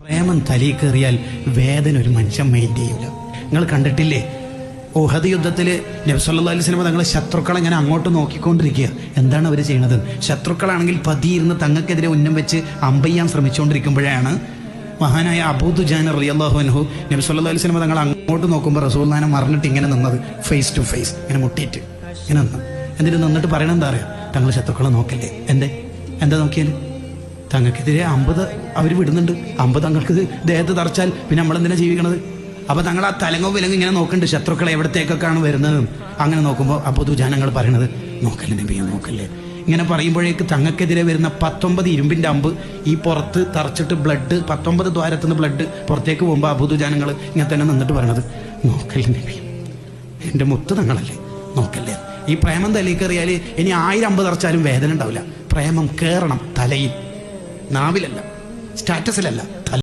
പ്രേമം തലയിൽ കയറിയാൽ വേദന ഒരു മനുഷ്യൻ മൈൻഡ് ചെയ്യൂല. നിങ്ങൾ കണ്ടിട്ടില്ലേ, ഉഹദ് യുദ്ധത്തിൽ നബി സല്ലല്ലാഹു അലൈഹി വസല്ലം തങ്ങളെ ശത്രുക്കളെ ഇങ്ങനെ അങ്ങോട്ട് നോക്കിക്കൊണ്ടിരിക്കുക. എന്താണ് അവർ ചെയ്യുന്നത്? ശത്രുക്കളാണെങ്കിൽ പതിയിരുന്ന് തങ്ങൾക്കെതിരെ ഉന്നം വെച്ച് അമ്പയ്യാൻ ശ്രമിച്ചുകൊണ്ടിരിക്കുമ്പോഴാണ് മഹാനായ അബൂ ദുജാന റളിയല്ലാഹു അൻഹു നബി സല്ലല്ലാഹു അലൈഹി വസല്ലം തങ്ങൾ അങ്ങോട്ട് നോക്കുമ്പോൾ റസൂലുള്ളാഹിനെ മറിഞ്ഞിട്ട് ഇങ്ങനെ നിന്നത്, ഫേസ് ടു ഫേസ് ഇങ്ങനെ മുട്ടിയിട്ട് ഇങ്ങനെ നിന്ന്. എന്നിട്ട് നിന്നിട്ട് പറയണത് എന്താ അറിയാം? തങ്ങൾ ശത്രുക്കളെ നോക്കല്ലേ. എന്താ നോക്കിയാൽ തങ്ങൾക്കെതിരെ 50 അവർ വിടുന്നുണ്ട്. 50 തങ്ങൾക്ക് ദേഹത്ത് തറച്ചാൽ പിന്നെ നമ്മളെന്തിനാ ജീവിക്കണത്? അപ്പോൾ തങ്ങൾ ആ തലങ്ങോ വിലങ്ങോ ഇങ്ങനെ നോക്കുന്നുണ്ട്, ശത്രുക്കളെ എവിടത്തേക്കൊക്കെയാണ് വരുന്നത്. അങ്ങനെ നോക്കുമ്പോൾ അപ്പോൾ ദുജാനങ്ങൾ പറയണത്, നോക്കല്ലേ നബിയെ, നോക്കല്ലേ. ഇങ്ങനെ പറയുമ്പോഴേക്ക് തങ്ങൾക്കെതിരെ വരുന്ന 19 ഇരുമ്പിൻ്റെ അമ്പ് ഈ പുറത്ത് തറച്ചിട്ട് ബ്ലഡ് 19 ദ്വാരത്തുനിന്ന് ബ്ലഡ് പുറത്തേക്ക് പോകുമ്പോൾ അബൂ ദുജാനങ്ങൾ ഇങ്ങനെ തന്നെ നിന്നിട്ട് പറയണത്, നോക്കല്ലേ നബി, എൻ്റെ മുത്ത് തങ്ങളല്ലേ, നോക്കല്ലേ. ഈ പ്രേമം തലയിൽ കയറിയാൽ ഇനി 1000 അമ്പ് തറച്ചാലും വേദന ഉണ്ടാവില്ല. പ്രേമം കയറണം തലയിൽ, നാവിലല്ല, സ്റ്റാറ്റസിലല്ല.